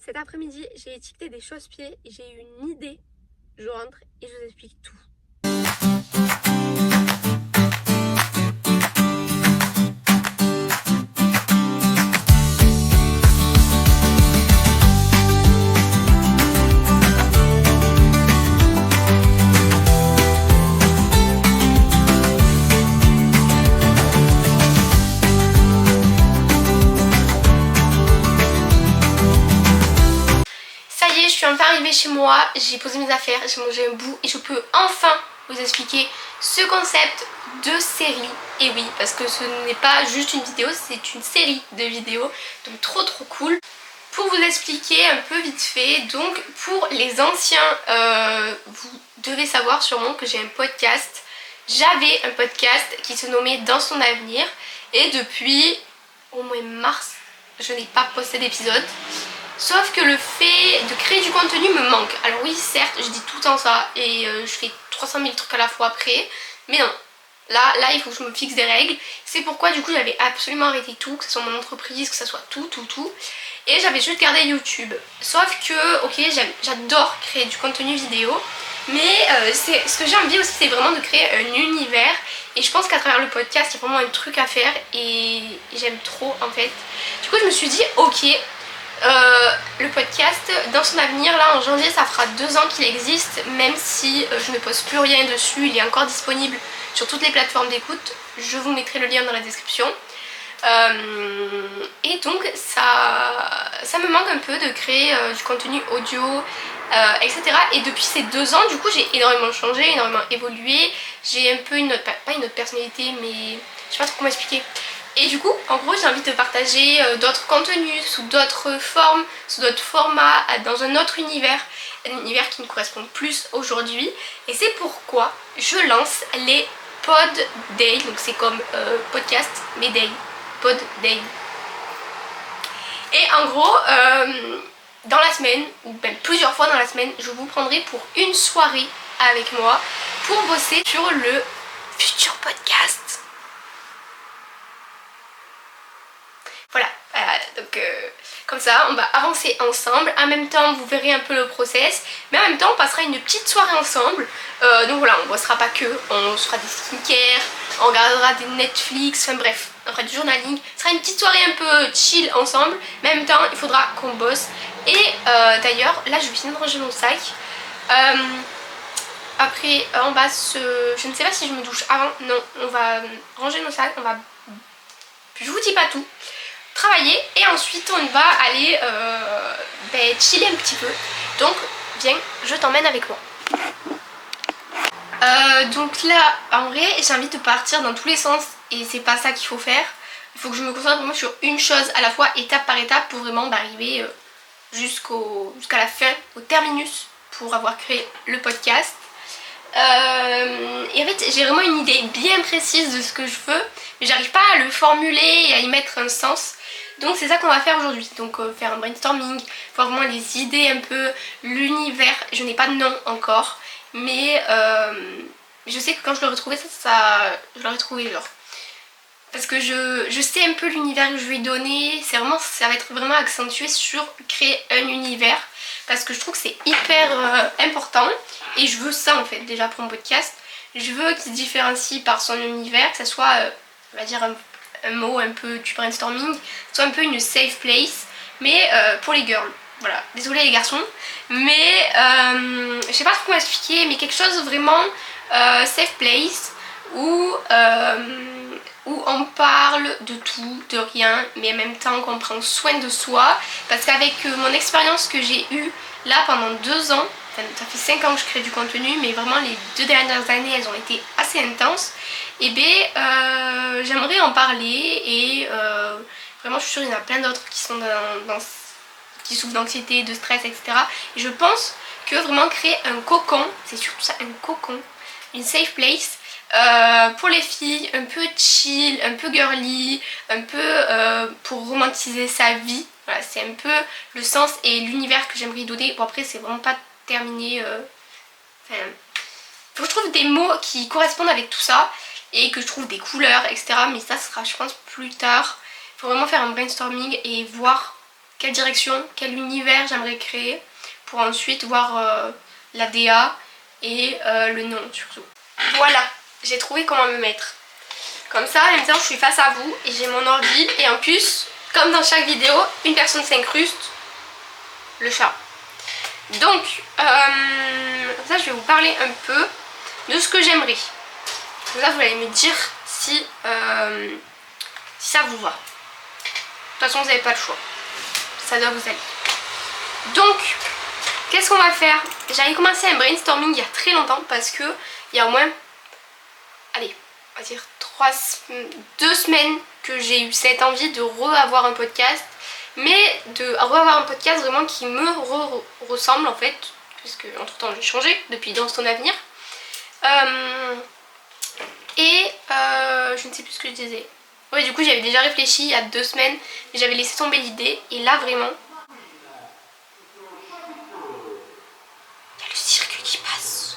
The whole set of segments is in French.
Cet après-midi, j'ai étiqueté des chausse-pieds et j'ai eu une idée. Je rentre et je vous explique tout. Ça y est, je suis enfin arrivée chez moi, j'ai posé mes affaires, j'ai mangé un bout et je peux enfin vous expliquer ce concept de série. Et oui, parce que ce n'est pas juste une vidéo, c'est une série de vidéos, donc trop cool. Pour vous expliquer un peu vite fait, donc pour les anciens, vous devez savoir sûrement que j'ai un podcast. J'avais un podcast qui se nommait Dans son avenir et depuis au mois de mars, je n'ai pas posté d'épisode. Sauf que le fait de créer du contenu me manque. Alors oui, certes, je dis tout le temps ça et je fais 300 000 trucs à la fois après. Mais non, là il faut que je me fixe des règles. C'est pourquoi du coup j'avais absolument arrêté tout, que ce soit mon entreprise, que ce soit tout. Et j'avais juste gardé YouTube. Sauf que, ok, j'adore créer du contenu vidéo. Mais ce que j'ai envie aussi, c'est vraiment de créer un univers. Et je pense qu'à travers le podcast, il y a vraiment un truc à faire. Et j'aime trop en fait. Du coup, je me suis dit, ok, le podcast Dans son avenir, là en janvier ça fera 2 ans qu'il existe, même si je ne poste plus rien dessus, il est encore disponible sur toutes les plateformes d'écoute, je vous mettrai le lien dans la description. Et donc ça me manque un peu de créer du contenu audio, etc. Et depuis ces 2 ans du coup j'ai énormément changé, énormément évolué, j'ai un peu une autre, pas une autre personnalité, mais je sais pas trop comment expliquer. Et du coup, en gros, j'ai envie de partager d'autres contenus, sous d'autres formes, sous d'autres formats, dans un autre univers. Un univers qui me correspond plus aujourd'hui. Et c'est pourquoi je lance les Pod Day. Donc c'est comme podcast, mais day. Pod Day. Et en gros, dans la semaine, ou même plusieurs fois dans la semaine, je vous prendrai pour une soirée avec moi pour bosser sur le futur podcast. Voilà, donc comme ça on va avancer ensemble. En même temps vous verrez un peu le process, mais en même temps on passera une petite soirée ensemble. Donc voilà, on bossera pas que, on fera des skincare, on regardera des Netflix, enfin bref, on fera du journaling. Ce sera une petite soirée un peu chill ensemble, mais en même temps il faudra qu'on bosse. Et d'ailleurs là je viens de ranger mon sac. Après on va je ne sais pas si je me douche avant, non, on va ranger nos sacs, on va, je vous dis pas tout, travailler et ensuite on va aller chiller un petit peu. Donc viens, je t'emmène avec moi. Donc là en vrai j'ai envie de partir dans tous les sens et c'est pas ça qu'il faut faire. Il faut que je me concentre vraiment sur une chose à la fois, étape par étape, pour vraiment arriver jusqu'à la fin, au terminus, pour avoir créé le podcast. Et en fait j'ai vraiment une idée bien précise de ce que je veux, mais j'arrive pas à le formuler et à y mettre un sens. Donc c'est ça qu'on va faire aujourd'hui, donc faire un brainstorming, voir vraiment les idées un peu, l'univers. Je n'ai pas de nom encore, mais je sais que quand je l'aurai trouvé je l'aurai trouvé genre. Parce que je sais un peu l'univers que je vais donner, ça va être vraiment accentué sur créer un univers. Parce que je trouve que c'est hyper important et je veux ça en fait déjà pour mon podcast. Je veux qu'il se différencie par son univers, que ça soit, on va dire un mot un peu du brainstorming, soit un peu une safe place, mais pour les girls. Voilà, désolé les garçons, mais je sais pas trop comment expliquer, mais quelque chose vraiment safe place où on parle de tout, de rien, mais en même temps qu'on prend soin de soi. Parce qu'avec mon expérience que j'ai eue là pendant 2 ans, enfin, ça fait 5 ans que je crée du contenu, mais vraiment les 2 dernières années elles ont été assez intenses. Et bien j'aimerais en parler et vraiment je suis sûre qu'il y en a plein d'autres qui sont qui souffrent d'anxiété, de stress, etc. Et je pense que vraiment créer un cocon, c'est surtout ça, un cocon, une safe place, pour les filles, un peu chill, un peu girly, un peu pour romantiser sa vie. Voilà, c'est un peu le sens et l'univers que j'aimerais donner. Bon après c'est vraiment pas terminé, enfin, faut que je trouve des mots qui correspondent avec tout ça et que je trouve des couleurs, etc. Mais ça sera je pense plus tard. Il faut vraiment faire un brainstorming et voir quelle direction, quel univers j'aimerais créer pour ensuite voir la DA et le nom surtout. Voilà, j'ai trouvé comment me mettre. Comme ça, en même temps, je suis face à vous et j'ai mon ordi. Et en plus, comme dans chaque vidéo, une personne s'incruste, le chat. Donc, ça, je vais vous parler un peu de ce que j'aimerais. Comme ça, vous allez me dire si ça vous va. De toute façon, vous n'avez pas le choix. Ça doit vous aller. Donc, qu'est-ce qu'on va faire? J'avais commencé un brainstorming il y a très longtemps parce que il y a au moins, allez, on va dire 2 semaines que j'ai eu cette envie de re-avoir un podcast. Mais de re-avoir un podcast vraiment qui me ressemble en fait. Puisque entre temps j'ai changé depuis Dans ton avenir. Je ne sais plus ce que je disais. Ouais, du coup j'avais déjà réfléchi il y a 2 semaines, mais j'avais laissé tomber l'idée. Et là vraiment, il y a le circuit qui passe.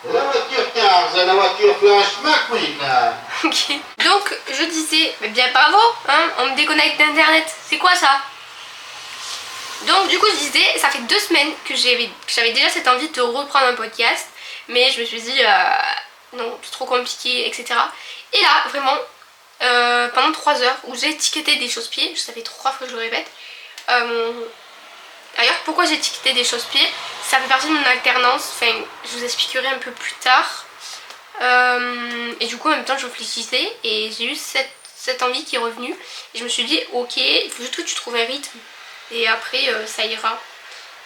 La voiture 15, la voiture fait un schmack, oui. Ok. Donc je disais, mais bien bravo, hein, on me déconnecte d'internet. C'est quoi ça? Donc du coup je disais, ça fait 2 semaines que j'avais déjà cette envie de reprendre un podcast. Mais je me suis dit, non, c'est trop compliqué, etc. Et là, vraiment, pendant 3 heures où j'ai étiqueté des chausse-pieds, ça fait 3 fois que je le répète. D'ailleurs, pourquoi j'ai étiqueté des chausse-pieds? Ça fait partie de mon alternance, enfin, je vous expliquerai un peu plus tard. Et du coup, en même temps, je réfléchissais et j'ai eu cette envie qui est revenue. Et je me suis dit, ok, il faut juste que tu trouves un rythme. Et après, ça ira.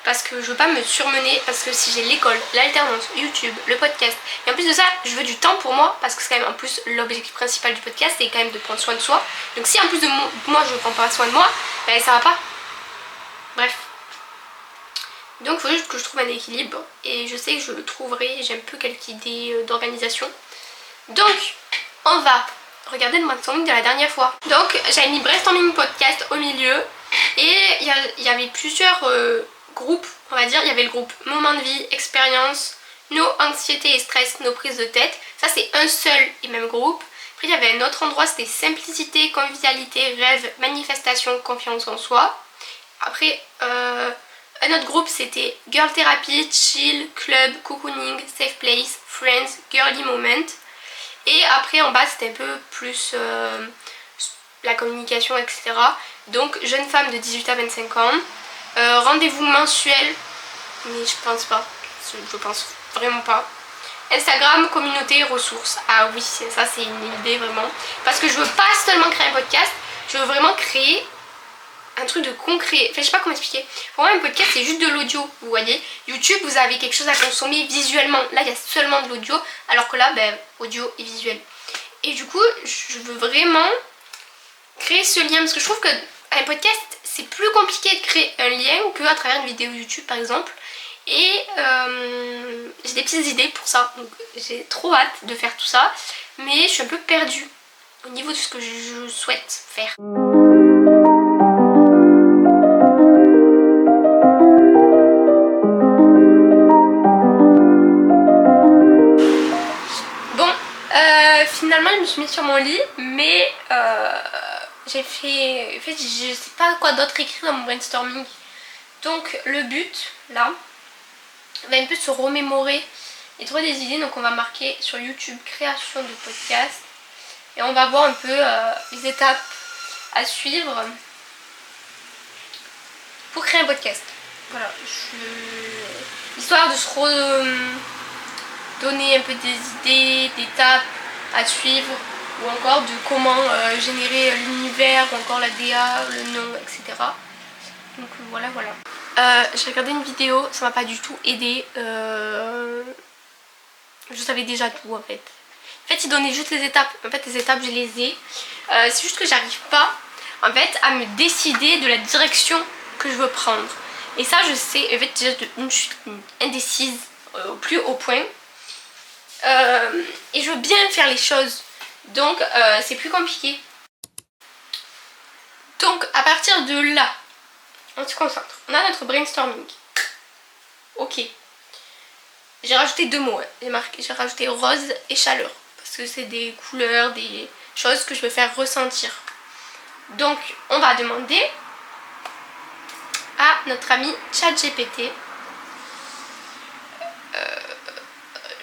Parce que je veux pas me surmener, parce que si j'ai l'école, l'alternance, YouTube, le podcast, et en plus de ça, je veux du temps pour moi, parce que c'est quand même en plus l'objectif principal du podcast, c'est quand même de prendre soin de soi. Donc si en plus de moi je ne prends pas soin de moi, ben ça va pas. Bref. Donc il faut juste que je trouve un équilibre, et je sais que je le trouverai, j'ai un peu quelques idées d'organisation. Donc, on va regarder le brainstorming de la dernière fois. Donc j'avais mis brainstorming podcast au milieu, et il y avait plusieurs groupes, on va dire. Il y avait le groupe moment de vie, expérience, nos anxiétés et stress, nos prises de tête. Ça c'est un seul et même groupe. Après il y avait un autre endroit, c'était simplicité, convivialité, rêve, manifestation, confiance en soi. Après un autre groupe c'était girl therapy, chill, club, cocooning, safe place, friends, girly moment. Et après en bas c'était un peu plus la communication, etc. Donc jeune femme de 18 à 25 ans. Rendez-vous mensuel, mais je pense pas, je pense vraiment pas. Instagram, communauté, ressources. Ah oui, ça c'est une idée vraiment. Parce que je veux pas seulement créer un podcast, je veux vraiment créer un truc de concret. Enfin, je sais pas comment expliquer. Pour moi, un podcast c'est juste de l'audio, vous voyez. YouTube, vous avez quelque chose à consommer visuellement. Là, il y a seulement de l'audio, alors que là, ben, audio et visuel. Et du coup, je veux vraiment créer ce lien parce que je trouve que un podcast c'est plus compliqué de créer un lien qu'à travers une vidéo YouTube par exemple. Et j'ai des petites idées pour ça, donc j'ai trop hâte de faire tout ça, mais je suis un peu perdue au niveau de ce que je souhaite faire. Bon, finalement je me suis mise sur mon lit, mais j'ai fait... En fait, je sais pas quoi d'autre écrire dans mon brainstorming. Donc le but, là, va un peu se remémorer et trouver des idées. Donc on va marquer sur YouTube création de podcast. Et on va voir un peu les étapes à suivre pour créer un podcast. Voilà, histoire de se redonner un peu des idées, d'étapes à suivre, ou encore de comment générer l'univers, ou encore la DA, le nom, etc. Donc voilà. J'ai regardé une vidéo, ça m'a pas du tout aidé. Je savais déjà tout en fait. En fait, il donnait juste les étapes. En fait, les étapes, je les ai. C'est juste que j'arrive pas en fait à me décider de la direction que je veux prendre. Et ça, je sais. En fait, déjà, je suis indécise au plus haut point. Et je veux bien faire les choses. Donc, c'est plus compliqué. Donc, à partir de là, on se concentre. On a notre brainstorming. Ok. J'ai rajouté 2 mots. Hein. J'ai rajouté rose et chaleur. Parce que c'est des couleurs, des chose que je veux faire ressentir. Donc on va demander à notre ami ChatGPT.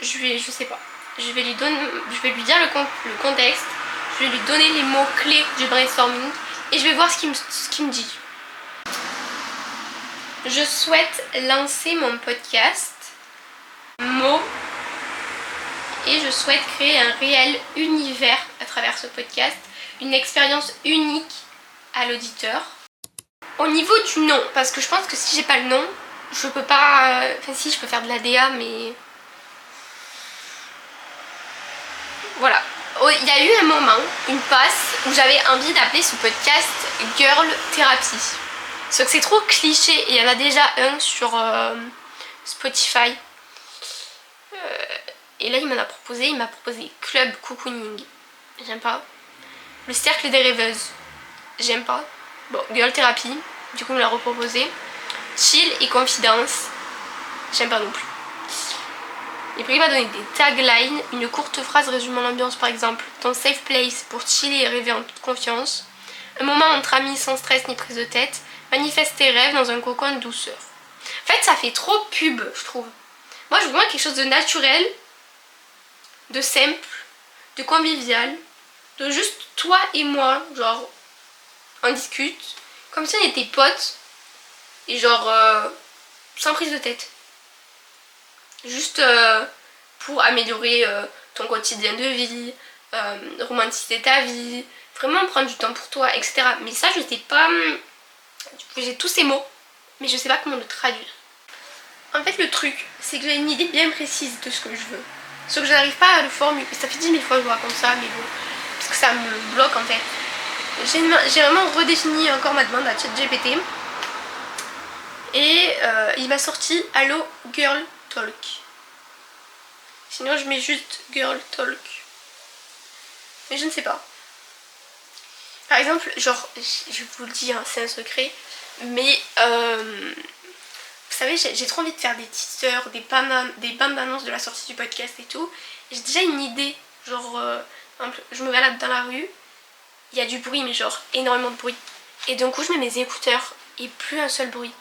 Je sais pas. Je vais lui dire le contexte. Je vais lui donner les mots clés du brainstorming et je vais voir ce qu'il me dit. Je souhaite lancer mon podcast mots et je souhaite créer un réel univers à travers ce podcast, une expérience unique à l'auditeur. Au niveau du nom, parce que je pense que si j'ai pas le nom, je peux pas... Enfin si, je peux faire de la DA, mais... Voilà. Il y a eu un moment, une passe, où j'avais envie d'appeler ce podcast Girl Therapy. Sauf que c'est trop cliché et il y en a déjà un sur Spotify. Et là il m'a proposé Club Cocooning. J'aime pas. Le Cercle des Rêveuses. J'aime pas. Bon, Girl Therapy. Du coup on l'a reproposé. Chill et Confidence. J'aime pas non plus. Et puis il m'a donné des taglines, une courte phrase résumant l'ambiance par exemple, ton safe place pour chiller et rêver en toute confiance, un moment entre amis sans stress ni prise de tête, manifeste tes rêves dans un cocon de douceur. En fait ça fait trop pub je trouve. Moi je veux vraiment quelque chose de naturel, de simple, de convivial, de juste toi et moi, genre on discute, comme si on était potes, et genre sans prise de tête. Juste pour améliorer ton quotidien de vie, romantiser ta vie, vraiment prendre du temps pour toi, etc. Mais ça je sais pas, j'ai tous ces mots, mais je sais pas comment le traduire. En fait le truc, c'est que j'ai une idée bien précise de ce que je veux. Sauf que j'arrive pas à le formuler, ça fait 10 000 fois que je vous raconte ça, mais bon, parce que ça me bloque en fait. J'ai vraiment redéfini encore ma demande à ChatGPT. Et il m'a sorti Allo Girl Talk. Sinon je mets juste Girl Talk. Mais je ne sais pas. Par exemple, genre, je vous le dis, hein, c'est un secret. Mais vous savez, j'ai trop envie de faire des teasers, des bandes annonces de la sortie du podcast et tout. J'ai déjà une idée. Genre, par exemple, je me balade dans la rue. Il y a du bruit, mais genre énormément de bruit. Et d'un coup je mets mes écouteurs et plus un seul bruit.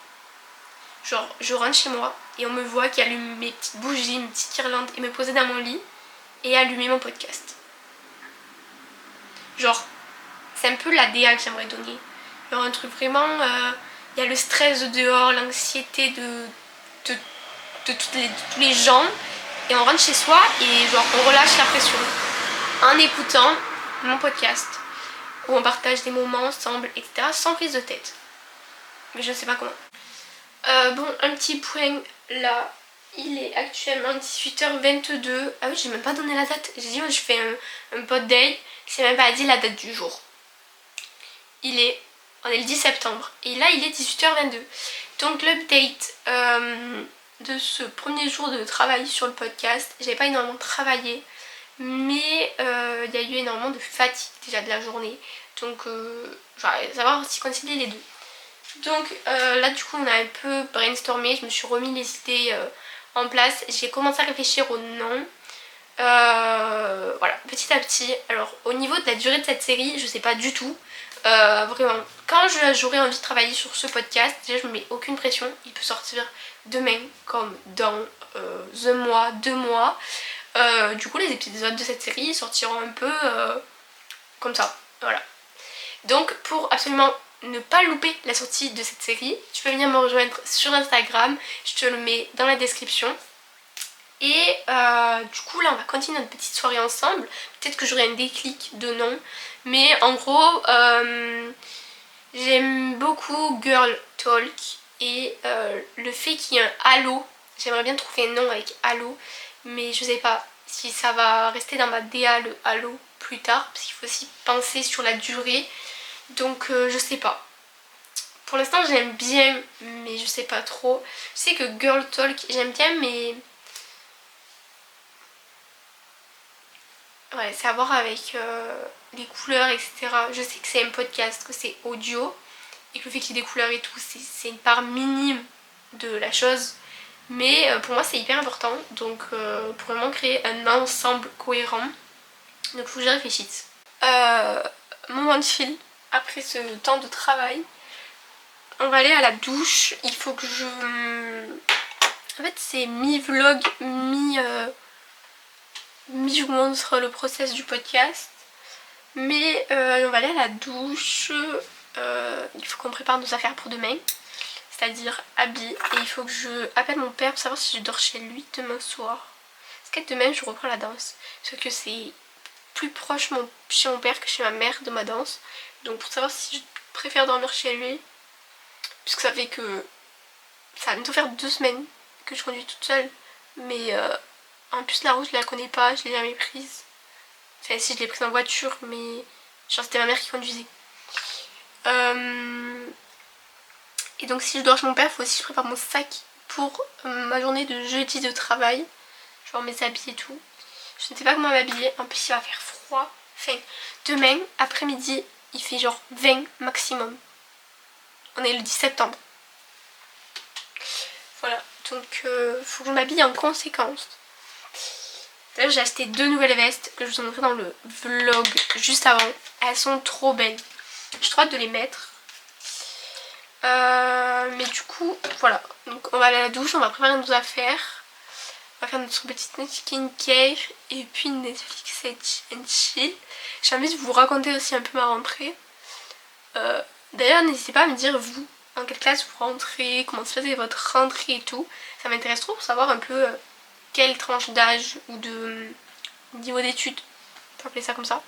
Genre je rentre chez moi et on me voit qui allume mes petites bougies, mes petites guirlandes et me poser dans mon lit et allumer mon podcast. Genre c'est un peu la DA que j'aimerais donner. Genre un truc vraiment, il y a le stress de dehors, l'anxiété de tous les gens. Et on rentre chez soi et genre on relâche la pression en écoutant mon podcast. Où on partage des moments ensemble, etc. sans prise de tête. Mais je ne sais pas comment. Bon, un petit point là. Il est actuellement 18h22. Ah oui, j'ai même pas donné la date. J'ai dit, je fais un pod day. C'est même pas dit la date du jour. On est le 10 septembre. Et là, il est 18h22. Donc, l'update de ce premier jour de travail sur le podcast. J'ai pas énormément travaillé. Mais il y a eu énormément de fatigue déjà de la journée. Donc j'arrive à savoir si concilier les deux. Donc là du coup on a un peu brainstormé. Je me suis remis les idées en place. J'ai commencé à réfléchir au nom. Voilà, petit à petit. Alors au niveau de la durée de cette série, je sais pas du tout. Vraiment, quand j'aurai envie de travailler sur ce podcast, déjà je me mets aucune pression. Il peut sortir demain comme dans un mois, 2 mois. Du coup les épisodes de cette série sortiront un peu comme ça, voilà. Donc pour absolument ne pas louper la sortie de cette série, tu peux venir me rejoindre sur Instagram, je te le mets dans la description. Et du coup là on va continuer notre petite soirée ensemble. Peut-être que j'aurai un déclic de nom. Mais en gros j'aime beaucoup Girl Talk. Et le fait qu'il y ait un halo, j'aimerais bien trouver un nom avec halo. Mais je sais pas si ça va rester dans ma DA le halo plus tard. Parce qu'il faut aussi penser sur la durée. Donc je sais pas. Pour l'instant j'aime bien mais je sais pas trop. Je sais que Girl Talk j'aime bien mais... Ouais, c'est à voir avec les couleurs etc. Je sais que c'est un podcast, que c'est audio. Et que le fait qu'il y ait des couleurs et tout c'est une part minime de la chose. Mais pour moi c'est hyper important, donc pour vraiment créer un ensemble cohérent. Donc il faut que j'y réfléchisse. moment de chill après ce temps de travail. On va aller à la douche. Il faut que je... En fait c'est mi-vlog, je vous montre le process du podcast. Mais on va aller à la douche. Il faut qu'on prépare nos affaires pour demain. C'est-à-dire habits. Et il faut que je appelle mon père pour savoir si je dors chez lui demain soir. Parce que demain je reprends la danse. Sauf que c'est plus proche chez mon père que chez ma mère de ma danse. Donc pour savoir si je préfère dormir chez lui. Puisque ça fait que... Ça va bientôt faire 2 semaines que je conduis toute seule. Mais en plus la route je la connais pas, je l'ai jamais prise. Enfin si, je l'ai prise en voiture, mais genre c'était ma mère qui conduisait. Et donc si je dors chez mon père, il faut aussi que je prépare mon sac pour ma journée de jeudi de travail. Genre mes habits et tout. Je ne sais pas comment m'habiller, en plus il va faire froid. Enfin, demain, après-midi, il fait genre 20 maximum. On est le 10 septembre. Voilà, donc faut que je m'habille en conséquence. D'ailleurs j'ai acheté 2 nouvelles vestes que je vous ai montré dans le vlog juste avant. Elles sont trop belles. J'ai trop hâte de les mettre. Mais du coup, voilà. Donc on va aller à la douche, on va préparer nos affaires. On va faire notre petite skincare et puis Netflix and chill. J'ai envie de vous raconter aussi un peu ma rentrée. D'ailleurs n'hésitez pas à me dire vous, en quelle classe vous rentrez, comment se faisait votre rentrée et tout. Ça m'intéresse trop pour savoir un peu quelle tranche d'âge ou de niveau d'études, on peut appeler ça comme ça.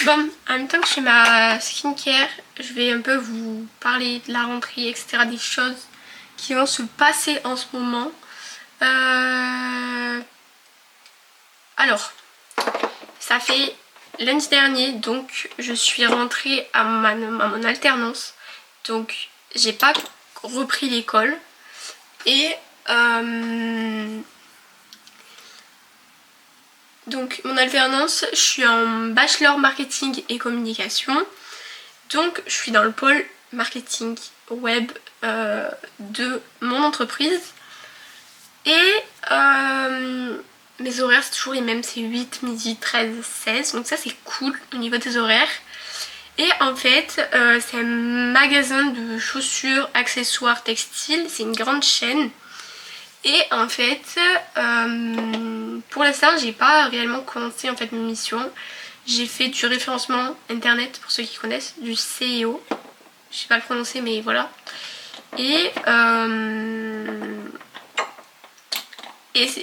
Bon, en même temps que je fais ma skincare, je vais un peu vous parler de la rentrée, etc. Des choses qui vont se passer en ce moment. Alors, ça fait lundi dernier, donc je suis rentrée à mon alternance. Donc j'ai pas repris l'école. Et donc mon alternance, je suis en bachelor marketing et communication. Donc je suis dans le pôle marketing web de mon entreprise. Et mes horaires c'est toujours les mêmes, c'est 8, midi, 13, 16. Donc ça c'est cool au niveau des horaires. Et en fait c'est un magasin de chaussures, accessoires, textiles. C'est une grande chaîne. Et en fait pour l'instant j'ai pas réellement commencé en fait mes missions. J'ai fait du référencement internet pour ceux qui connaissent, du SEO. Je sais pas le prononcer mais voilà. Et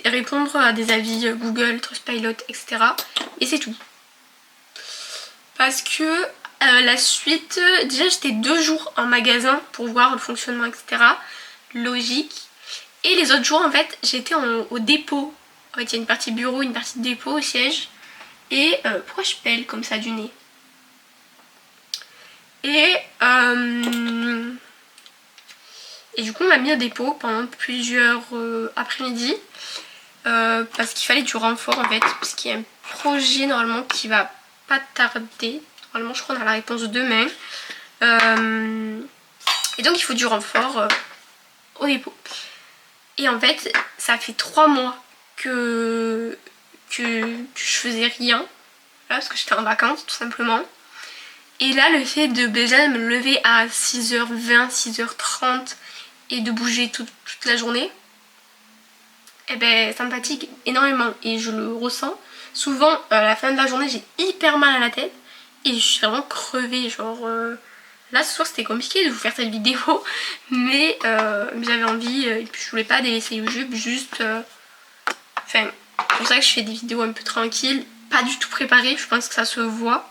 répondre à des avis Google, Trustpilot, etc. Et c'est tout. Parce que la suite, déjà j'étais 2 jours en magasin pour voir le fonctionnement, etc. Logique. Et les autres jours en fait j'étais au dépôt. En fait il y a une partie bureau, une partie dépôt au siège. Et pourquoi je pèle comme ça du nez? Et du coup on m'a mis au dépôt pendant plusieurs après-midi. Parce qu'il fallait du renfort en fait, parce qu'il y a un projet normalement qui va pas tarder. Normalement je crois qu'on a la réponse demain. Et donc il faut du renfort au dépôt. Et en fait ça fait 3 mois que je faisais rien. Là, parce que j'étais en vacances tout simplement. Et là le fait de déjà me lever à 6h20, 6h30 et de bouger toute la journée, eh ben ça me fatigue énormément et je le ressens. Souvent à la fin de la journée j'ai hyper mal à la tête et je suis vraiment crevée. Genre là ce soir c'était compliqué de vous faire cette vidéo, mais j'avais envie et puis je voulais pas délaisser YouTube, juste enfin c'est pour ça que je fais des vidéos un peu tranquilles, pas du tout préparées. Je pense que ça se voit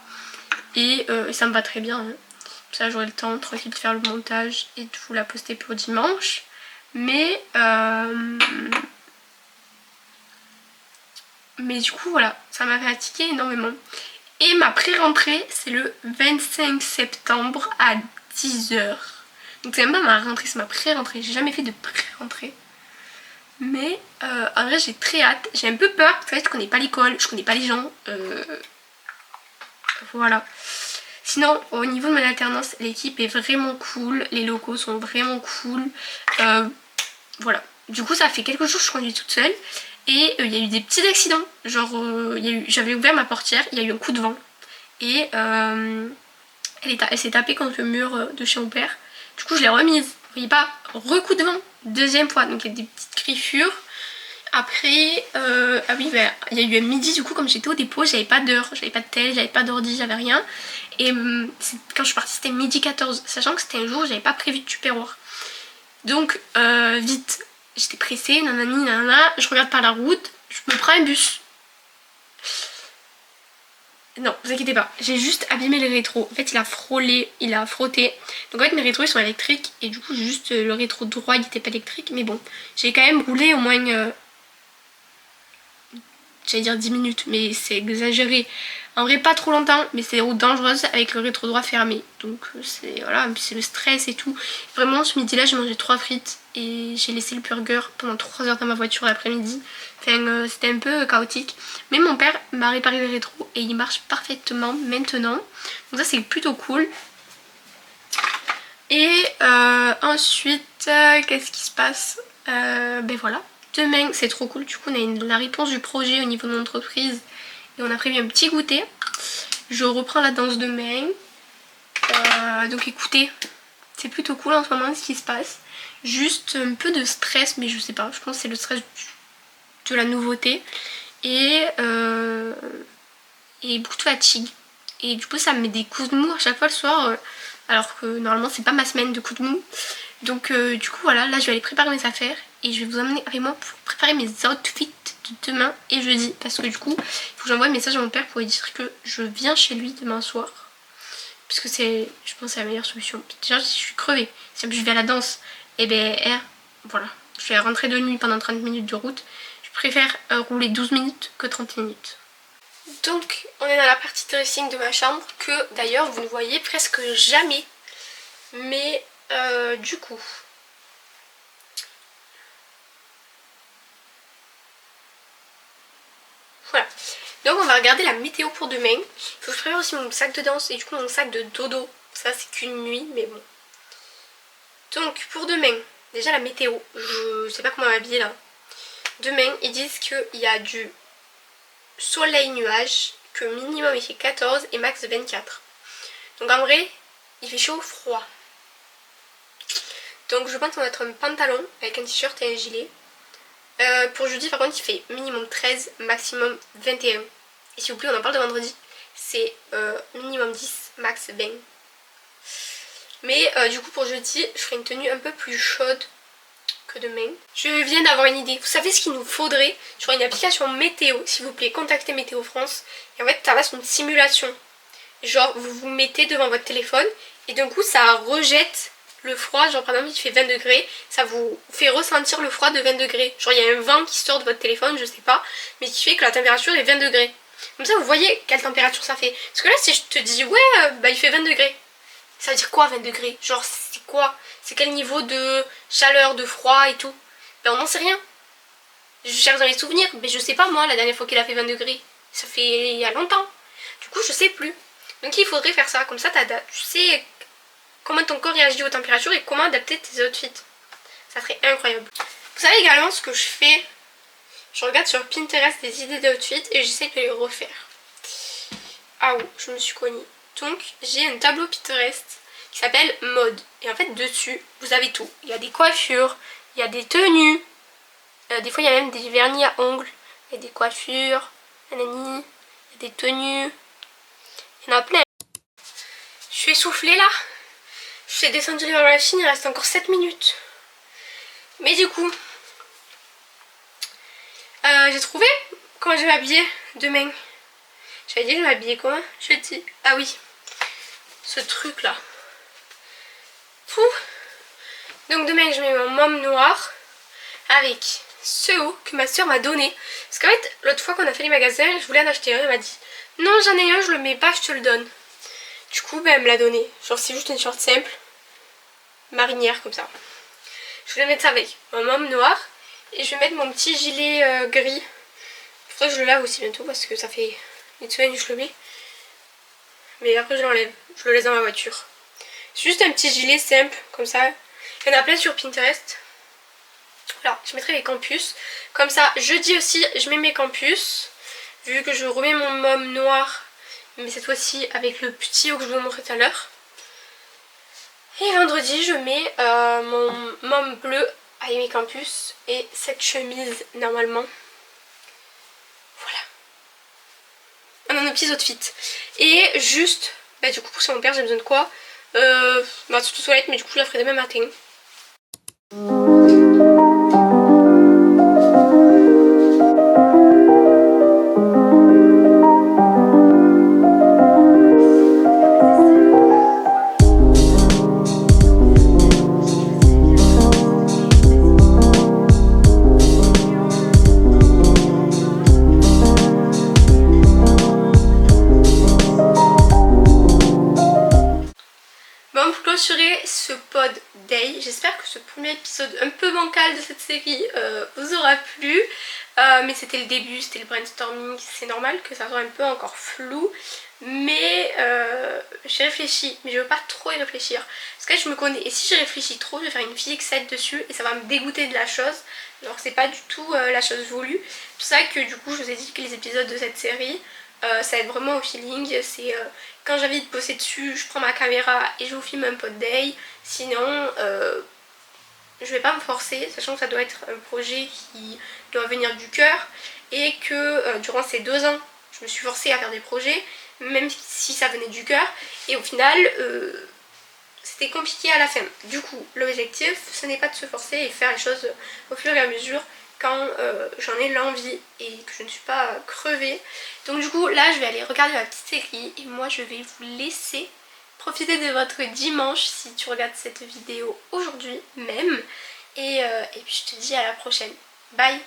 et ça me va très bien hein. Comme ça j'aurai le temps tranquille de faire le montage et de vous la poster pour dimanche. Mais du coup voilà, ça m'a fatigué énormément. Et ma pré-rentrée c'est le 25 septembre à 10h. Donc c'est même pas ma rentrée, c'est ma pré-rentrée. J'ai jamais fait de pré-rentrée. Mais en vrai j'ai très hâte. J'ai un peu peur parce que je connais pas l'école, je connais pas les gens. Voilà. Sinon au niveau de mon alternance l'équipe est vraiment cool. Les locaux sont vraiment cool. Voilà. Du coup ça fait quelques jours que je conduis toute seule. Et il y a eu des petits accidents. Genre j'avais ouvert ma portière, il y a eu un coup de vent. et elle s'est tapée contre le mur de chez mon père. Du coup je l'ai remise, vous voyez pas, recoup devant, deuxième fois, donc il y a des petites griffures. Après, ah oui, bah, il y a eu un midi du coup, comme j'étais au dépôt, j'avais pas d'heure, j'avais pas de tel, j'avais pas d'ordi, j'avais rien. Et quand je suis partie, c'était midi 14, sachant que c'était un jour où j'avais pas prévu de tupperware. Donc, vite, j'étais pressée, nanani, nanana, je regarde par la route, je me prends un bus. Non, vous inquiétez pas, j'ai juste abîmé les rétros. En fait, il a frôlé, il a frotté. Donc en fait, mes rétros, ils sont électriques. Et du coup, juste le rétro droit, il était pas électrique. Mais bon, j'ai quand même roulé au moins... j'allais dire 10 minutes, mais c'est exagéré. En vrai, pas trop longtemps, mais c'est des routes dangereuses avec le rétro droit fermé. Donc c'est voilà, c'est le stress et tout. Vraiment, ce midi-là, j'ai mangé 3 frites et j'ai laissé le burger pendant 3 heures dans ma voiture l'après-midi. Enfin, c'était un peu chaotique. Mais mon père m'a réparé le rétro et il marche parfaitement maintenant. Donc ça, c'est plutôt cool. Et ensuite, qu'est-ce qui se passe? Ben voilà. Demain, c'est trop cool, du coup on a la réponse du projet au niveau de mon entreprise et on a prévu un petit goûter. Je reprends la danse demain. Donc écoutez, c'est plutôt cool en ce moment ce qui se passe. Juste un peu de stress, mais je sais pas, je pense que c'est le stress de la nouveauté et beaucoup de fatigue. Et du coup ça me met des coups de mou à chaque fois le soir, alors que normalement c'est pas ma semaine de coups de mou. Donc du coup voilà, là je vais aller préparer mes affaires et je vais vous emmener avec moi pour préparer mes outfits de demain et jeudi. Parce que du coup, il faut que j'envoie un message à mon père pour lui dire que je viens chez lui demain soir. Parce que c'est, je pense, c'est la meilleure solution. Déjà, je suis crevée. Si je vais à la danse, et ben voilà, je vais rentrer de nuit pendant 30 minutes de route. Je préfère rouler 12 minutes que 30 minutes. Donc, on est dans la partie dressing de ma chambre que d'ailleurs vous ne voyez presque jamais. Mais du coup... Voilà. Donc on va regarder la météo pour demain. Il faut que je prépare aussi mon sac de danse et du coup mon sac de dodo. Ça c'est qu'une nuit mais bon. Donc pour demain, déjà la météo. Je sais pas comment m'habiller là. Demain ils disent qu'il y a du soleil nuage. Que minimum il fait 14 et max 24. Donc en vrai il fait chaud froid. Donc je pense qu'on va mettre un pantalon avec un t-shirt et un gilet. Pour jeudi par contre il fait minimum 13, maximum 21. Et s'il vous plaît on en parle de vendredi, c'est minimum 10, max 20. Mais du coup pour jeudi je ferai une tenue un peu plus chaude que demain. Je viens d'avoir une idée, vous savez ce qu'il nous faudrait? Sur une application météo, s'il vous plaît, contactez Météo France. Et en fait ça va sur une simulation. Genre vous vous mettez devant votre téléphone et d'un coup ça rejette le froid, genre par exemple il fait 20 degrés, ça vous fait ressentir le froid de 20 degrés. Genre il y a un vent qui sort de votre téléphone, je sais pas, mais qui fait que la température est 20 degrés. Comme ça vous voyez quelle température ça fait. Parce que là si je te dis ouais bah il fait 20 degrés, ça veut dire quoi 20 degrés? Genre c'est quoi? C'est quel niveau de chaleur, de froid et tout? Ben on n'en sait rien. Je cherche dans les souvenirs, mais je sais pas moi la dernière fois qu'il a fait 20 degrés. Ça fait il y a longtemps. Du coup je sais plus. Donc il faudrait faire ça, comme ça tu sais comment ton corps réagit aux températures et comment adapter tes outfits. Ça serait incroyable. Vous savez également ce que je fais? Je regarde sur Pinterest des idées d'outfits et j'essaie de les refaire. Ah oui, je me suis cognée. Donc j'ai un tableau Pinterest qui s'appelle mode. Et en fait dessus, vous avez tout. Il y a des coiffures, il y a des tenues. Des fois il y a même des vernis à ongles. Il y a des coiffures, nanani, il y a des tenues. Il y en a plein. Je suis essoufflée là. Je suis descendue vers la machine, il reste encore 7 minutes. Mais du coup, j'ai trouvé comment je vais m'habiller demain. J'avais dit de m'habiller comment? Je dis, ah oui, ce truc là. Fou. Donc demain je mets mon môme noir avec ce haut que ma soeur m'a donné. Parce qu'en fait, l'autre fois qu'on a fait les magasins, je voulais en acheter un, elle m'a dit, non j'en ai un, je le mets pas, je te le donne. Du coup, ben, elle me l'a donné. Genre c'est juste une short simple, marinière comme ça. Je vais mettre ça avec mon môme noir. Et je vais mettre mon petit gilet gris. Il faudrait que je le lave aussi bientôt parce que ça fait une semaine que je le mets. Mais après je l'enlève, je le laisse dans ma voiture. C'est juste un petit gilet simple comme ça. Il y en a plein sur Pinterest. Voilà, je mettrai les campus. Comme ça, jeudi aussi, je mets mes campus. Vu que je remets mon môme noir. mais cette fois-ci avec le petit haut que je vous ai montré tout à l'heure. Et vendredi je mets mon mom bleu à Amy Campus et cette chemise normalement. Voilà. Un petit outfit. Et juste, bah du coup pour mon père j'ai besoin de quoi surtout toilette, mais du coup je la ferai demain matin. Bon, pour clôturer ce pod day, j'espère que ce premier épisode un peu bancal de cette série vous aura plu. Mais c'était le début, c'était le brainstorming, c'est normal que ça soit un peu encore flou. Mais j'ai réfléchi, mais je veux pas trop y réfléchir. Parce que je me connais, et si j'y réfléchis trop, je vais faire une physique 7 dessus et ça va me dégoûter de la chose. Alors c'est pas du tout la chose voulue. C'est pour ça que du coup je vous ai dit que les épisodes de cette série, ça va être vraiment au feeling. C'est quand j'ai envie de bosser dessus, je prends ma caméra et je vous filme un pod day. Sinon je vais pas me forcer, sachant que ça doit être un projet qui doit venir du cœur. Et que durant ces 2 ans je me suis forcée à faire des projets, même si ça venait du cœur. Et au final c'était compliqué à la fin. Du coup l'objectif ce n'est pas de se forcer et faire les choses au fur et à mesure quand j'en ai l'envie et que je ne suis pas crevée. Donc du coup là je vais aller regarder la petite série et moi je vais vous laisser profiter de votre dimanche si tu regardes cette vidéo aujourd'hui même. Et puis je te dis à la prochaine. Bye.